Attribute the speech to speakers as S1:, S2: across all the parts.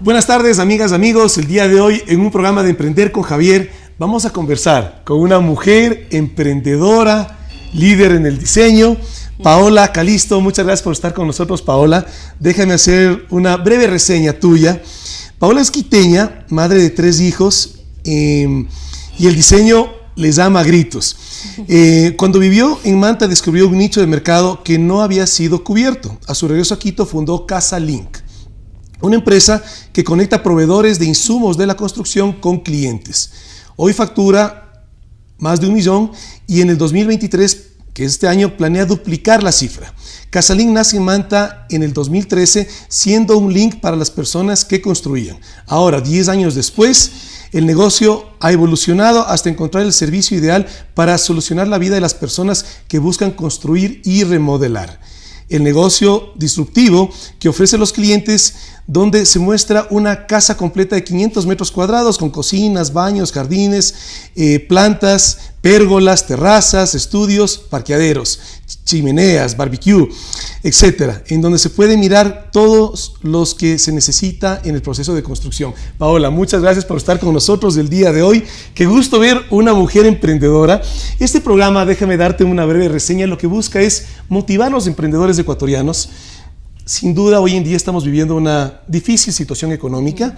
S1: Buenas tardes, amigas, amigos. El día de hoy, en un programa de Emprender con Javier, vamos a conversar con una mujer emprendedora, líder en el diseño, Paola Calisto. Muchas gracias por estar con nosotros, Paola. Déjame hacer una breve reseña tuya. Paola es quiteña, madre de 3 hijos, y el diseño les ama a gritos. Cuando vivió en Manta, descubrió un nicho de mercado que no había sido cubierto. A su regreso a Quito, fundó Casa Link, una empresa que conecta proveedores de insumos de la construcción con clientes. Hoy factura más de 1 millón y en el 2023, que este año, planea duplicar la cifra. Casa Link nace en Manta en el 2013, siendo un link para las personas que construían. Ahora, 10 años después, el negocio ha evolucionado hasta encontrar el servicio ideal para solucionar la vida de las personas que buscan construir y remodelar. El negocio disruptivo que ofrece a los clientes, donde se muestra una casa completa de 500 metros cuadrados con cocinas, baños, jardines, plantas, pérgolas, terrazas, estudios, parqueaderos, chimeneas, barbecue, etcétera, en donde se puede mirar todos los que se necesita en el proceso de construcción. Paola, muchas gracias por estar con nosotros el día de hoy. Qué gusto ver una mujer emprendedora. Este programa, déjame darte una breve reseña, lo que busca es motivar a los emprendedores ecuatorianos. Sin duda, hoy en día estamos viviendo una difícil situación económica,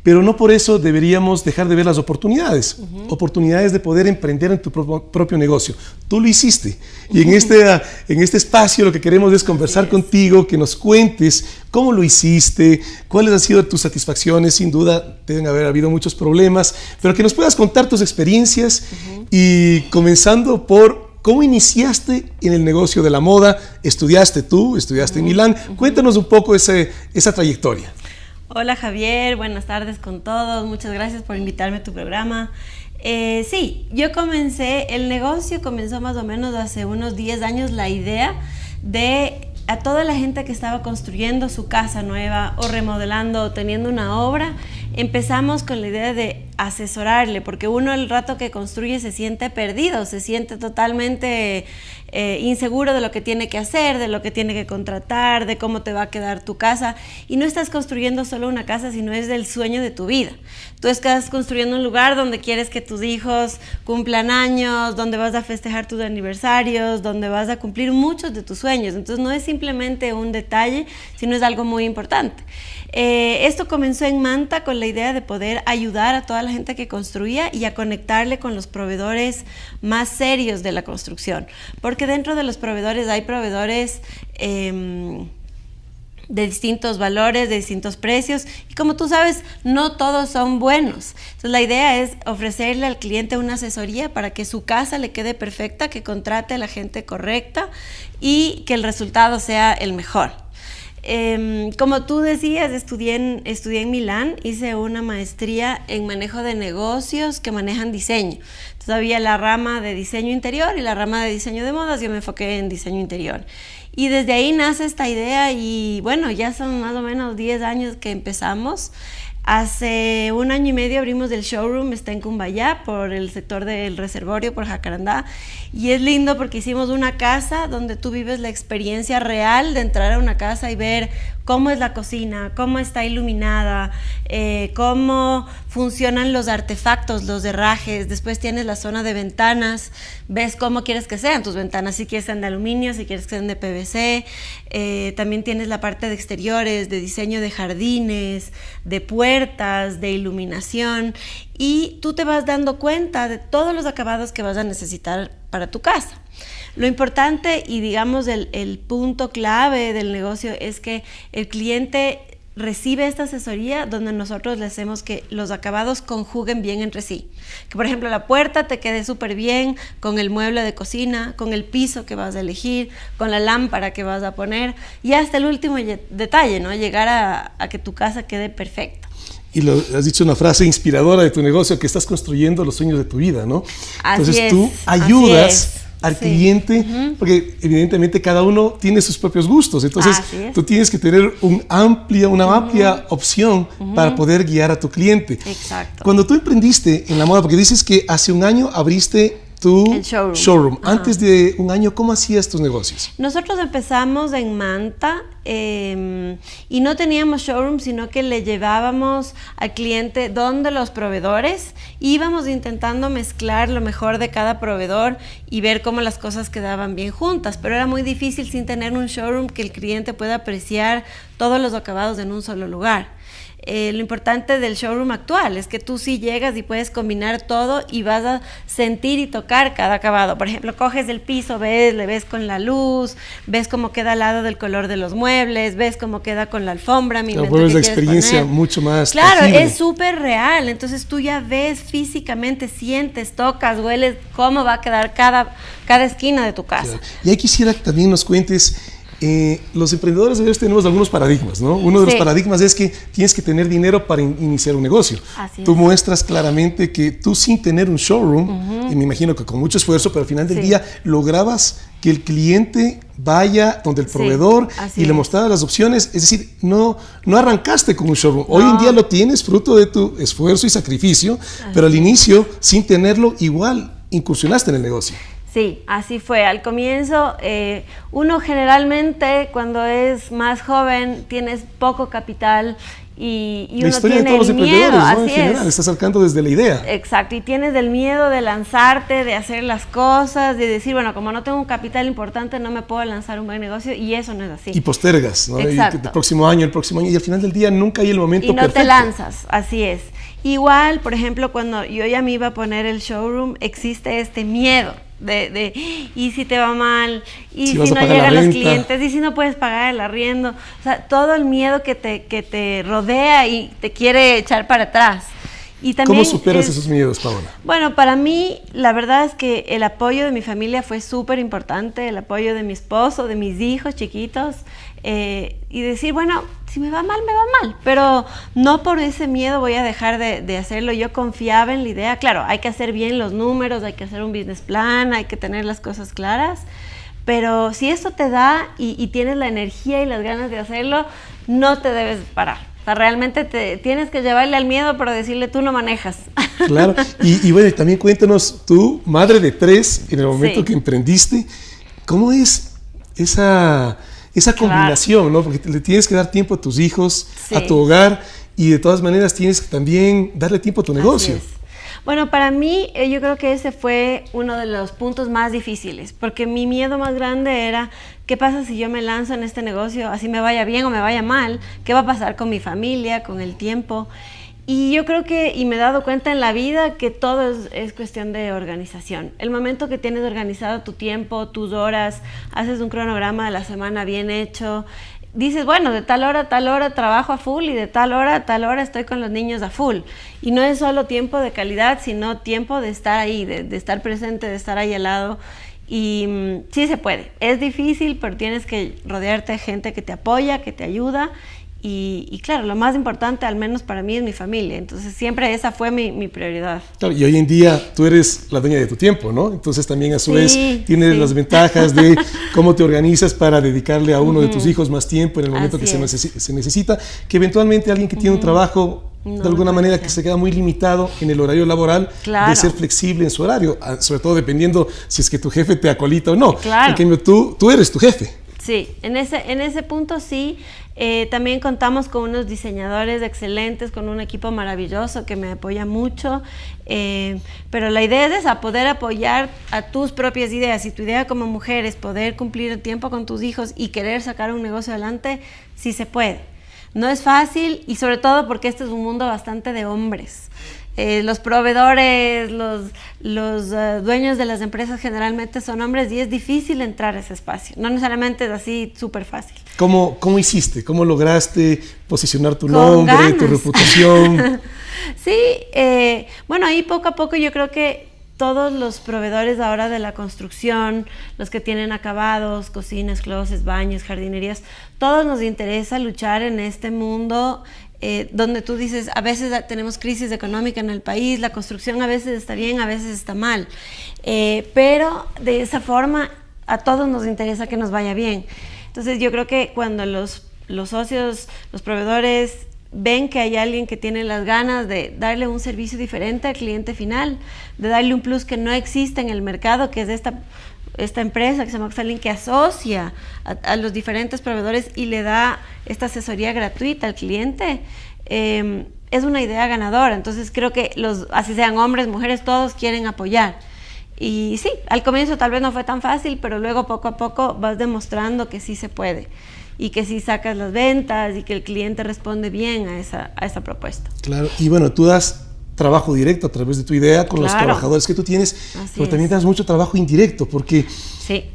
S1: pero no por eso deberíamos dejar de ver las oportunidades, oportunidades de poder emprender en tu propio negocio. Tú lo hiciste y en este espacio lo que queremos es conversar contigo, que nos cuentes cómo lo hiciste, cuáles han sido tus satisfacciones. Sin duda deben haber habido muchos problemas, pero que nos puedas contar tus experiencias y comenzando por ¿cómo iniciaste en el negocio de la moda? Estudiaste en Milán. Cuéntanos un poco esa trayectoria.
S2: Hola Javier, buenas tardes con todos. Muchas gracias por invitarme a tu programa. Sí, el negocio comenzó más o menos hace unos 10 años. La idea de a toda la gente que estaba construyendo su casa nueva o remodelando o teniendo una obra, empezamos con la idea de asesorarle, porque uno el rato que construye se siente perdido, se siente totalmente inseguro de lo que tiene que hacer, de lo que tiene que contratar, de cómo te va a quedar tu casa, y no estás construyendo solo una casa, sino es el sueño de tu vida. Tú estás construyendo un lugar donde quieres que tus hijos cumplan años, donde vas a festejar tus aniversarios, donde vas a cumplir muchos de tus sueños. Entonces no es simplemente un detalle, sino es algo muy importante. Esto comenzó en Manta con la idea de poder ayudar a toda la gente que construía y a conectarle con los proveedores más serios de la construcción, porque dentro de los proveedores hay proveedores de distintos valores, de distintos precios, y como tú sabes, no todos son buenos. Entonces la idea es ofrecerle al cliente una asesoría para que su casa le quede perfecta, que contrate a la gente correcta y que el resultado sea el mejor. Como tú decías, estudié en Milán, hice una maestría en manejo de negocios que manejan diseño. Entonces había la rama de diseño interior y la rama de diseño de modas. Yo me enfoqué en diseño interior. Y desde ahí nace esta idea y bueno, ya son más o menos 10 años que empezamos. Hace 1 año y medio abrimos el showroom, está en Cumbayá, por el sector del Reservorio, por Jacarandá, y es lindo porque hicimos una casa donde tú vives la experiencia real de entrar a una casa y ver cómo es la cocina, cómo está iluminada, cómo funcionan los artefactos, los herrajes. Después tienes la zona de ventanas, ves cómo quieres que sean tus ventanas, si quieres que sean de aluminio, si quieres que sean de PVC. También tienes la parte de exteriores, de diseño de jardines, de puertas, de iluminación, y tú te vas dando cuenta de todos los acabados que vas a necesitar para tu casa. Lo importante y digamos el punto clave del negocio es que el cliente recibe esta asesoría donde nosotros le hacemos que los acabados conjuguen bien entre sí. Que por ejemplo la puerta te quede súper bien con el mueble de cocina, con el piso que vas a elegir, con la lámpara que vas a poner y hasta el último detalle, ¿no? Llegar a que tu casa quede perfecta.
S1: Y has dicho una frase inspiradora de tu negocio, que estás construyendo los sueños de tu vida, ¿no?
S2: Entonces
S1: tú ayudas al cliente, porque evidentemente cada uno tiene sus propios gustos, entonces tú tienes que tener una amplia opción para poder guiar a tu cliente.
S2: Exacto.
S1: Cuando tú emprendiste en la moda, porque dices que hace 1 año abriste tu
S2: El showroom.
S1: showroom. Antes de un año, ¿cómo hacías tus negocios?
S2: Nosotros empezamos en Manta y no teníamos showroom, sino que le llevábamos al cliente donde los proveedores, íbamos intentando mezclar lo mejor de cada proveedor y ver cómo las cosas quedaban bien juntas, pero era muy difícil sin tener un showroom que el cliente pueda apreciar todos los acabados en un solo lugar. Lo importante del showroom actual es que tú sí llegas y puedes combinar todo y vas a sentir y tocar cada acabado. Por ejemplo, coges el piso, le ves con la luz, ves cómo queda al lado del color de los muebles, ves cómo queda con la alfombra.
S1: Claro, vuelves la experiencia mucho más
S2: Claro,
S1: tangible.
S2: es súper real. Entonces tú ya ves físicamente, sientes, tocas, hueles cómo va a quedar cada esquina de tu casa.
S1: Claro. Y ahí quisiera que también nos cuentes. Los emprendedores a veces tenemos algunos paradigmas, ¿no? Uno de los paradigmas es que tienes que tener dinero para iniciar un negocio. Tú muestras claramente que tú sin tener un showroom, y me imagino que con mucho esfuerzo, pero al final del día lograbas que el cliente vaya donde el proveedor y le mostrara las opciones. Es decir, no arrancaste con un showroom. Hoy en día lo tienes fruto de tu esfuerzo y sacrificio, pero al inicio, sin tenerlo, igual incursionaste en el negocio.
S2: Sí, así fue. Al comienzo, uno generalmente cuando es más joven tienes poco capital y uno tiene el miedo,
S1: ¿no? En general, estás sacando desde la idea.
S2: Exacto, y tienes el miedo de lanzarte, de hacer las cosas, de decir, bueno, como no tengo un capital importante, no me puedo lanzar un buen negocio, y eso no es así.
S1: Y postergas, ¿no?
S2: Exacto.
S1: Y el próximo año, y al final del día nunca hay el momento perfecto.
S2: Y no te lanzas, así es. Igual, por ejemplo, cuando yo ya me iba a poner el showroom, existe este miedo y si te va mal, y si no llegan los clientes, y si no puedes pagar el arriendo, o sea, todo el miedo que te rodea y te quiere echar para atrás. Y también
S1: ¿cómo superas esos miedos, Paola?
S2: Bueno, para mí, la verdad es que el apoyo de mi familia fue súper importante, el apoyo de mi esposo, de mis hijos chiquitos, y decir, bueno, si me va mal, me va mal, pero no por ese miedo voy a dejar de hacerlo. Yo confiaba en la idea. Claro, hay que hacer bien los números, hay que hacer un business plan, hay que tener las cosas claras, pero si esto te da y tienes la energía y las ganas de hacerlo, no te debes parar. O sea, realmente tienes que llevarle al miedo, pero decirle, tú no manejas. Claro,
S1: y bueno, también cuéntanos, tú, madre de 3, en el momento que emprendiste, ¿cómo es esa combinación, ¿no? Porque le tienes que dar tiempo a tus hijos, a tu hogar, y de todas maneras tienes que también darle tiempo a tu negocio.
S2: Así es. Bueno, para mí, yo creo que ese fue uno de los puntos más difíciles, porque mi miedo más grande era, ¿qué pasa si yo me lanzo en este negocio, así me vaya bien o me vaya mal? ¿Qué va a pasar con mi familia, con el tiempo? Y yo creo que, y me he dado cuenta en la vida, que todo es cuestión de organización. El momento que tienes organizado tu tiempo, tus horas, haces un cronograma de la semana bien hecho, dices, bueno, de tal hora a tal hora trabajo a full y de tal hora a tal hora estoy con los niños a full. Y no es solo tiempo de calidad, sino tiempo de estar ahí, de estar presente, de estar ahí al lado. Y sí se puede. Es difícil, pero tienes que rodearte de gente que te apoya, que te ayuda. Y claro, lo más importante, al menos para mí, es mi familia. Entonces siempre esa fue mi prioridad. Claro,
S1: y hoy en día tú eres la dueña de tu tiempo, ¿no? Entonces también a su vez tienes las ventajas de cómo te organizas para dedicarle a uno de tus hijos más tiempo en el momento que se necesita, que eventualmente alguien que tiene un trabajo de alguna manera que se queda muy limitado en el horario laboral, de ser flexible en su horario, sobre todo dependiendo si es que tu jefe te acolita o no. En cambio, tú eres tu jefe.
S2: Sí, en ese punto sí. También contamos con unos diseñadores excelentes, con un equipo maravilloso que me apoya mucho, pero la idea es esa, poder apoyar a tus propias ideas. Si tu idea como mujer es poder cumplir el tiempo con tus hijos y querer sacar un negocio adelante, sí se puede. No es fácil, y sobre todo porque este es un mundo bastante de hombres. Los proveedores, los dueños de las empresas generalmente son hombres y es difícil entrar a ese espacio. No necesariamente es así súper fácil.
S1: ¿Cómo hiciste? ¿Cómo lograste posicionar tu nombre, tu reputación?
S2: Sí, bueno, ahí poco a poco yo creo que todos los proveedores ahora de la construcción, los que tienen acabados, cocinas, closets, baños, jardinerías, todos nos interesa luchar en este mundo donde tú dices, a veces tenemos crisis económica en el país, la construcción a veces está bien, a veces está mal, pero de esa forma a todos nos interesa que nos vaya bien. Entonces yo creo que cuando los socios, los proveedores ven que hay alguien que tiene las ganas de darle un servicio diferente al cliente final, de darle un plus que no existe en el mercado, que es esta empresa que se llama Oxalink, que asocia a los diferentes proveedores y le da esta asesoría gratuita al cliente, es una idea ganadora. Entonces creo que así sean hombres, mujeres, todos quieren apoyar. Y sí, al comienzo tal vez no fue tan fácil, pero luego poco a poco vas demostrando que sí se puede y que sí sacas las ventas y que el cliente responde bien a esa propuesta.
S1: Claro, y bueno, tú das trabajo directo a través de tu idea con los trabajadores que tú tienes, pero también das mucho trabajo indirecto, porque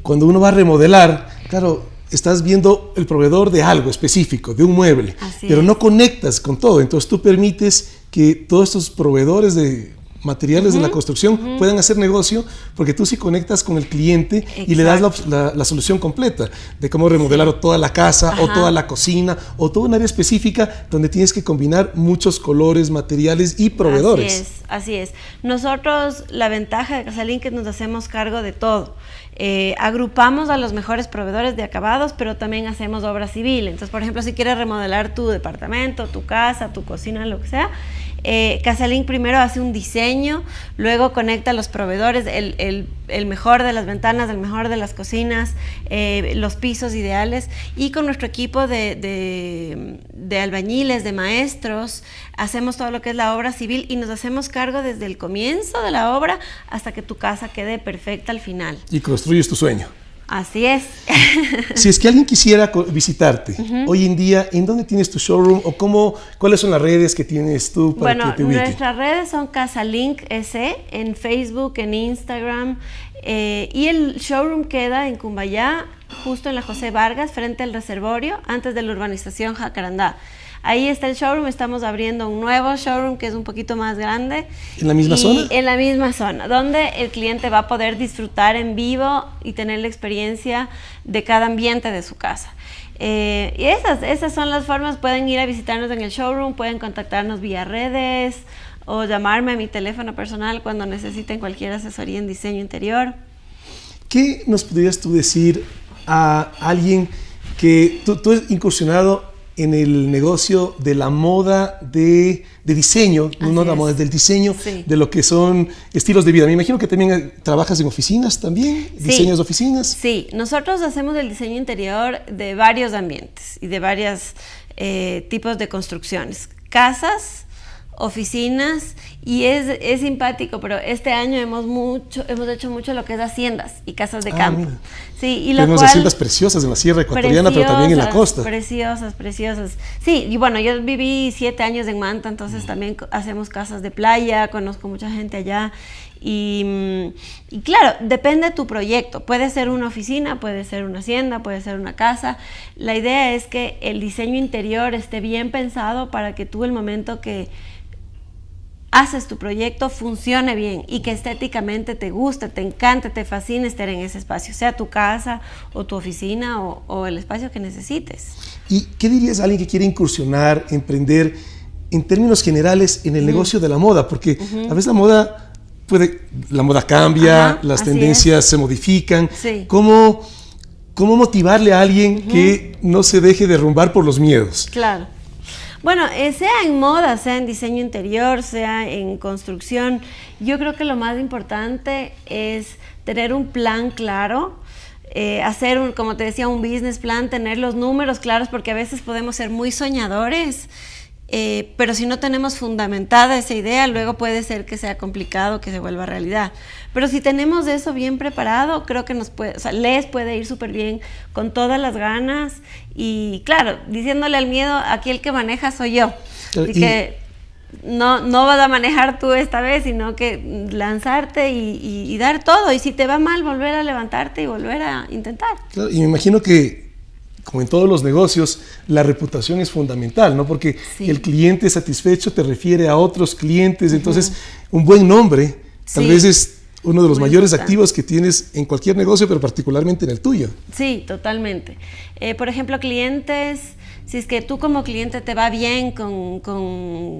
S1: cuando uno va a remodelar, claro, estás viendo el proveedor de algo específico, de un mueble, pero no conectas con todo, entonces tú permites que todos estos proveedores de materiales de la construcción puedan hacer negocio, porque tú sí conectas con el cliente y le das la solución completa de cómo remodelar toda la casa o toda la cocina o toda un área específica donde tienes que combinar muchos colores, materiales y proveedores.
S2: Así es. Nosotros, la ventaja de Casalink es que nos hacemos cargo de todo. Agrupamos a los mejores proveedores de acabados, pero también hacemos obra civil. Entonces, por ejemplo, si quieres remodelar tu departamento, tu casa, tu cocina, lo que sea, Casalink primero hace un diseño, luego conecta a los proveedores, el mejor de las ventanas, el mejor de las cocinas, los pisos ideales, y con nuestro equipo de albañiles, de maestros, hacemos todo lo que es la obra civil y nos hacemos cargo desde el comienzo de la obra hasta que tu casa quede perfecta al final.
S1: Y construyes tu sueño.
S2: Así es.
S1: Si es que alguien quisiera visitarte, hoy en día, ¿en dónde tienes tu showroom o cuáles son las redes que tienes tú para que te ubiquen?
S2: Nuestras redes son Casalink S en Facebook, en Instagram, y el showroom queda en Cumbayá, justo en la José Vargas, frente al reservorio, antes de la urbanización Jacarandá. Ahí está el showroom, estamos abriendo un nuevo showroom que es un poquito más grande.
S1: ¿En la misma zona?
S2: En la misma zona, donde el cliente va a poder disfrutar en vivo y tener la experiencia de cada ambiente de su casa. Y esas son las formas. Pueden ir a visitarnos en el showroom, pueden contactarnos vía redes o llamarme a mi teléfono personal cuando necesiten cualquier asesoría en diseño interior.
S1: ¿Qué nos podrías tú decir a alguien que tú has incursionado en el negocio de la moda de diseño, no la moda, del diseño de lo que son estilos de vida? Me imagino que también trabajas en oficinas también, diseños de oficinas. Sí,
S2: nosotros hacemos el diseño interior de varios ambientes y de varios tipos de construcciones, casas, oficinas, y es simpático, pero este año hemos hecho mucho lo que es haciendas y casas de campo.
S1: Mira. Sí, y tenemos haciendas preciosas en la sierra ecuatoriana, pero también en la costa.
S2: Preciosas. Sí, y bueno, yo viví 7 años en Manta, entonces también hacemos casas de playa, conozco mucha gente allá. Y claro, depende de tu proyecto. Puede ser una oficina, puede ser una hacienda, puede ser una casa. La idea es que el diseño interior esté bien pensado para que tú, el momento que haces tu proyecto, funcione bien y que estéticamente te guste, te encante, te fascine estar en ese espacio, sea tu casa o tu oficina o el espacio que necesites.
S1: ¿Y qué dirías a alguien que quiere incursionar, emprender en términos generales en el negocio de la moda? Porque a veces la moda cambia, las tendencias se modifican. ¿Cómo motivarle a alguien que no se deje derrumbar por los miedos?
S2: Claro. Bueno, sea en moda, sea en diseño interior, sea en construcción, yo creo que lo más importante es tener un plan claro, hacer, como te decía, un business plan, tener los números claros, porque a veces podemos ser muy soñadores, pero si no tenemos fundamentada esa idea, luego puede ser que sea complicado que se vuelva realidad. Pero si tenemos eso bien preparado, creo que les puede ir súper bien, con todas las ganas, y claro, diciéndole al miedo, aquí el que maneja soy yo, así que no vas a manejar tú esta vez, sino que lanzarte y dar todo, y si te va mal, volver a levantarte y volver a intentar.
S1: Claro, y me imagino que, como en todos los negocios, la reputación es fundamental, ¿no? Porque el cliente satisfecho te refiere a otros clientes, entonces un buen nombre tal vez es uno de los
S2: Muy
S1: mayores
S2: importante.
S1: activos que tienes en cualquier negocio, pero particularmente en el tuyo.
S2: Sí, totalmente. Por ejemplo, clientes, si es que tú como cliente te va bien con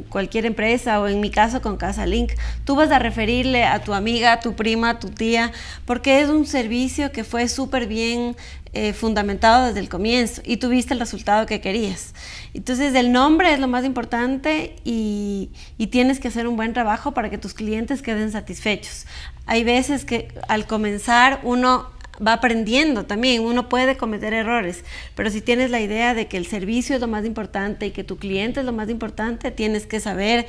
S2: cualquier empresa, o en mi caso con Casalink, tú vas a referirle a tu amiga, a tu prima, a tu tía, porque es un servicio que fue súper bien fundamentado desde el comienzo y tuviste el resultado que querías. Entonces el nombre es lo más importante y tienes que hacer un buen trabajo para que tus clientes queden satisfechos. Hay veces que al comenzar uno va aprendiendo también, uno puede cometer errores, pero si tienes la idea de que el servicio es lo más importante y que tu cliente es lo más importante, tienes que saber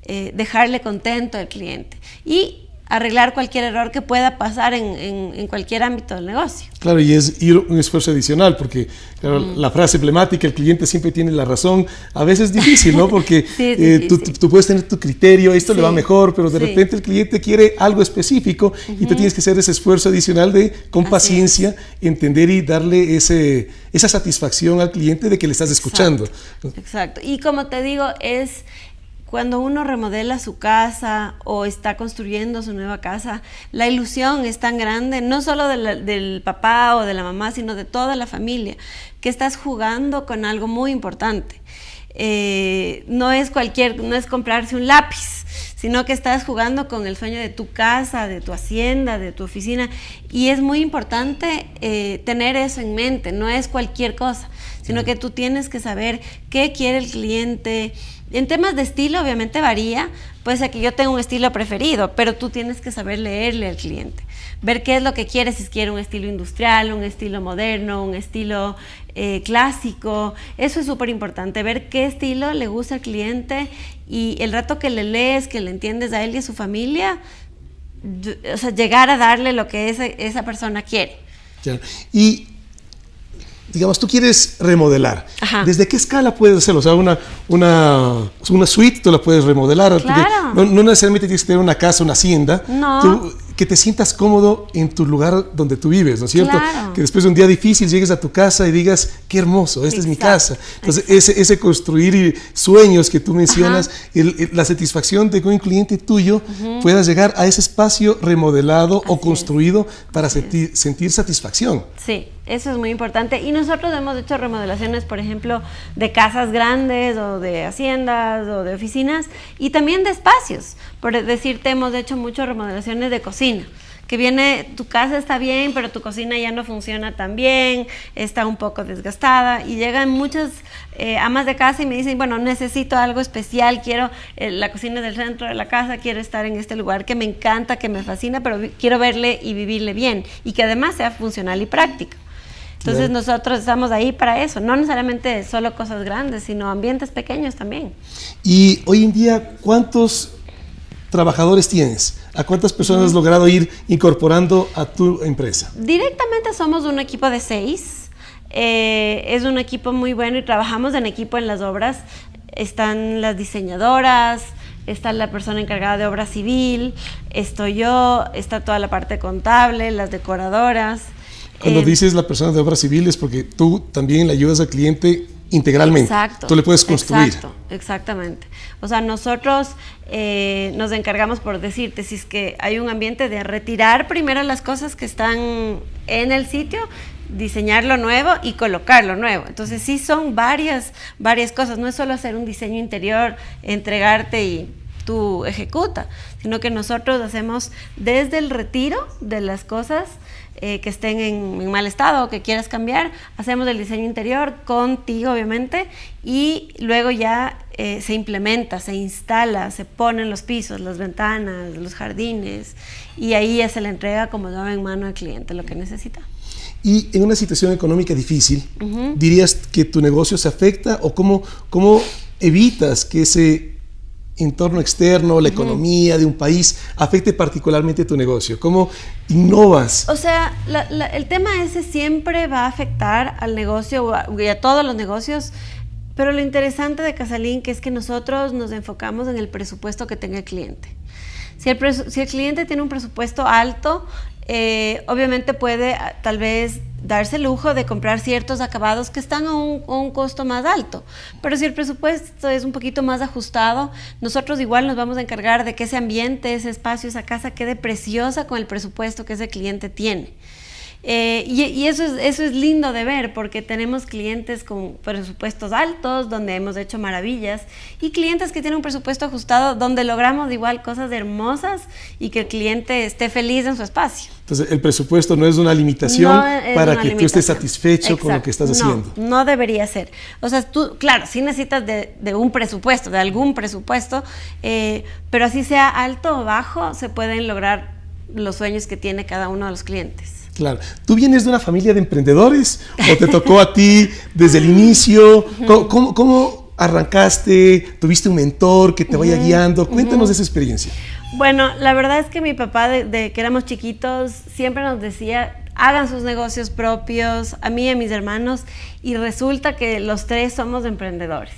S2: dejarle contento al cliente y arreglar cualquier error que pueda pasar en cualquier ámbito del negocio.
S1: Claro, y es ir un esfuerzo adicional, porque claro, la frase emblemática, el cliente siempre tiene la razón, a veces es difícil, ¿no? Porque
S2: sí, es difícil.
S1: Tú puedes tener tu criterio, esto le va mejor, pero de
S2: Sí.
S1: repente el cliente quiere algo específico y tú tienes que hacer ese esfuerzo adicional de, con
S2: Así
S1: paciencia, entender y darle esa satisfacción al cliente de que le estás escuchando.
S2: Exacto. Y como te digo, es cuando uno remodela su casa o está construyendo su nueva casa, la ilusión es tan grande, no solo del papá o de la mamá, sino de toda la familia, que estás jugando con algo muy importante. No es comprarse un lápiz, sino que estás jugando con el sueño de tu casa, de tu hacienda, de tu oficina, y es muy importante tener eso en mente. No es cualquier cosa, sino que tú tienes que saber qué quiere el cliente. En temas de estilo, obviamente varía, puede ser que yo tenga un estilo preferido, pero tú tienes que saber leerle al cliente, ver qué es lo que quiere, si quiere un estilo industrial, un estilo moderno, un estilo clásico. Eso es súper importante, ver qué estilo le gusta al cliente, y el rato que le lees, que le entiendes a él y a su familia, o sea, llegar a darle lo que esa persona quiere.
S1: Claro. Y digamos, tú quieres remodelar.
S2: Ajá.
S1: ¿Desde qué escala puedes hacerlo? O sea, una suite tú la puedes remodelar.
S2: Claro.
S1: No necesariamente tienes que tener una casa, una hacienda.
S2: No.
S1: Que te sientas cómodo en tu lugar donde tú vives, ¿no es cierto?
S2: Claro.
S1: Que después de un día difícil llegues a tu casa y digas, qué hermoso, esta es mi casa. Entonces, ese construir sueños que tú mencionas, la satisfacción de que un cliente tuyo pueda llegar a ese espacio remodelado o construido para sentir satisfacción.
S2: Sí, eso es muy importante. Y nosotros hemos hecho remodelaciones, por ejemplo, de casas grandes o de haciendas o de oficinas, y también de espacios. Por decirte, hemos hecho muchas remodelaciones de cocina, que viene, tu casa está bien, pero tu cocina ya no funciona tan bien, está un poco desgastada, y llegan muchas amas de casa y me dicen, bueno, necesito algo especial, quiero la cocina del centro de la casa, quiero estar en este lugar que me encanta, que me fascina, pero quiero verle y vivirle bien, y que además sea funcional y práctico. Entonces nosotros estamos ahí para eso, no necesariamente solo cosas grandes, sino ambientes pequeños también.
S1: Y hoy en día, ¿cuántos trabajadores tienes? ¿A cuántas personas has logrado ir incorporando a tu empresa?
S2: Directamente somos un equipo de 6. Es un equipo muy bueno y trabajamos en equipo en las obras. Están las diseñadoras, está la persona encargada de obra civil, estoy yo, está toda la parte contable, las decoradoras.
S1: Cuando dices la persona de obra civil es porque tú también le ayudas al cliente integralmente.
S2: Exacto.
S1: Tú le puedes construir.
S2: Exacto, exactamente. O sea, nosotros nos encargamos, por decirte, si es que hay un ambiente, de retirar primero las cosas que están en el sitio, diseñar lo nuevo y colocar lo nuevo. Entonces sí son varias cosas, no es solo hacer un diseño interior, entregarte y tú ejecuta, sino que nosotros hacemos desde el retiro de las cosas que estén en mal estado o que quieras cambiar, hacemos el diseño interior contigo obviamente, y luego ya se implementa, se instala, se ponen los pisos, las ventanas, los jardines, y ahí ya se le entrega como llave en mano al cliente lo que necesita.
S1: Y en una situación económica difícil, ¿dirías que tu negocio se afecta o cómo evitas que ese entorno externo, la economía de un país, afecte particularmente tu negocio? ¿Cómo innovas?
S2: O sea, el tema ese siempre va a afectar al negocio y a todos los negocios, pero lo interesante de Casalink es que nosotros nos enfocamos en el presupuesto que tenga el cliente. Si el cliente tiene un presupuesto alto, obviamente puede tal vez darse el lujo de comprar ciertos acabados que están a un costo más alto. Pero si el presupuesto es un poquito más ajustado, nosotros igual nos vamos a encargar de que ese ambiente, ese espacio, esa casa quede preciosa con el presupuesto que ese cliente tiene. Y eso es lindo de ver, porque tenemos clientes con presupuestos altos donde hemos hecho maravillas, y clientes que tienen un presupuesto ajustado donde logramos igual cosas hermosas y que el cliente esté feliz en su espacio.
S1: Entonces el presupuesto no es una limitación para que tú estés satisfecho con lo que estás haciendo.
S2: No debería ser. O sea, tú, claro, sí necesitas de un presupuesto, de algún presupuesto, pero así sea alto o bajo, se pueden lograr los sueños que tiene cada uno de los clientes.
S1: Claro. ¿Tú vienes de una familia de emprendedores o te tocó a ti desde el inicio? ¿Cómo arrancaste? ¿Tuviste un mentor que te vaya guiando? Cuéntanos de esa experiencia.
S2: Bueno, la verdad es que mi papá, de que éramos chiquitos, siempre nos decía, hagan sus negocios propios, a mí y a mis hermanos, y resulta que los tres somos emprendedores.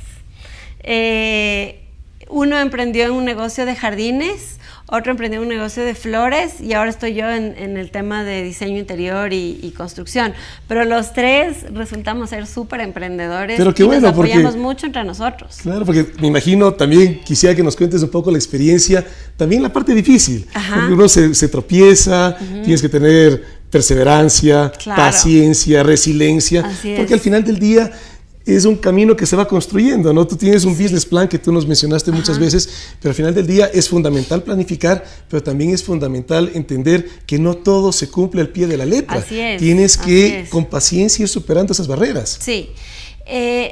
S2: Uno emprendió en un negocio de jardines, otro emprendió un negocio de flores, y ahora estoy yo en el tema de diseño interior y construcción. Pero los tres resultamos ser súper emprendedores.
S1: Pero qué
S2: y
S1: bueno,
S2: nos apoyamos
S1: porque,
S2: mucho entre nosotros.
S1: Claro, porque me imagino también, quisiera que nos cuentes un poco la experiencia, también la parte difícil. Porque uno se tropieza, tienes que tener perseverancia, paciencia, resiliencia, porque al final del día es un camino que se va construyendo, ¿no? Tú tienes un business plan que tú nos mencionaste muchas veces, pero al final del día es fundamental planificar, pero también es fundamental entender que no todo se cumple al pie de la letra.
S2: Así es.
S1: Tienes que, con paciencia, ir superando esas barreras.
S2: Sí.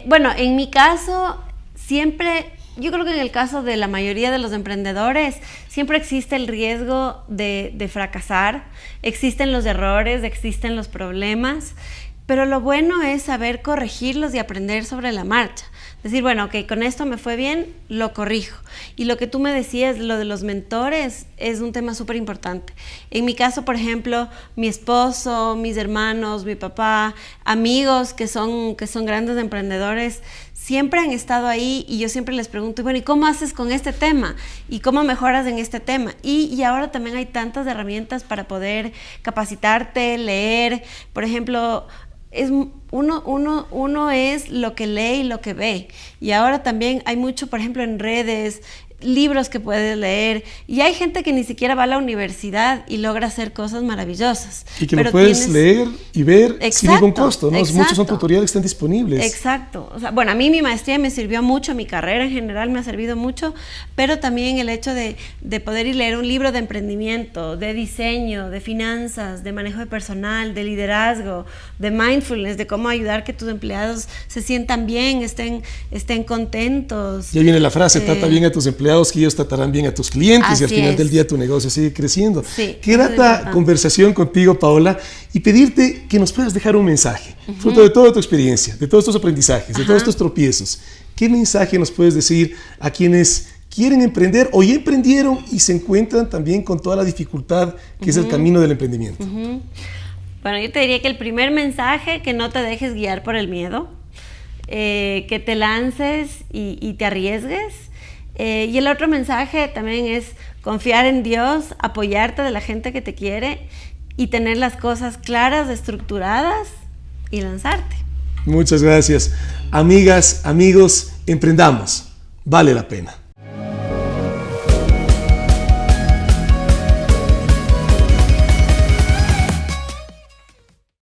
S2: Bueno, en mi caso, siempre, yo creo que en el caso de la mayoría de los emprendedores, siempre existe el riesgo de fracasar, existen los errores, existen los problemas. Pero lo bueno es saber corregirlos y aprender sobre la marcha. Decir, bueno, ok, con esto me fue bien, lo corrijo. Y lo que tú me decías, lo de los mentores, es un tema súper importante. En mi caso, por ejemplo, mi esposo, mis hermanos, mi papá, amigos que son grandes emprendedores, siempre han estado ahí, y yo siempre les pregunto, bueno, ¿y cómo haces con este tema? ¿Y cómo mejoras en este tema? Y ahora también hay tantas herramientas para poder capacitarte, leer. Por ejemplo, uno es lo que lee y lo que ve, y ahora también hay mucho, por ejemplo, en redes, libros que puedes leer, y hay gente que ni siquiera va a la universidad y logra hacer cosas maravillosas.
S1: Y que lo puedes leer y ver sin ningún costo, ¿no? Muchos son tutoriales que están disponibles.
S2: Exacto. O sea, bueno, a mí mi maestría me sirvió mucho, mi carrera en general me ha servido mucho, pero también el hecho de poder ir leer un libro de emprendimiento, de diseño, de finanzas, de manejo de personal, de liderazgo, de mindfulness, de cómo ayudar que tus empleados se sientan bien, estén contentos.
S1: Ya viene la frase, trata bien a tus empleados, que ellos tratarán bien a tus clientes, y al final del día tu negocio sigue creciendo.
S2: Sí,
S1: qué grata conversación contigo, Paola, y pedirte que nos puedas dejar un mensaje, fruto de toda tu experiencia, de todos estos aprendizajes, de todos estos tropiezos. ¿Qué mensaje nos puedes decir a quienes quieren emprender o ya emprendieron y se encuentran también con toda la dificultad que es el camino del emprendimiento?
S2: Bueno, yo te diría que el primer mensaje, que no te dejes guiar por el miedo, que te lances y te arriesgues. Y el otro mensaje también es confiar en Dios, apoyarte de la gente que te quiere y tener las cosas claras, estructuradas y lanzarte.
S1: Muchas gracias. Amigas, amigos, emprendamos. Vale la pena.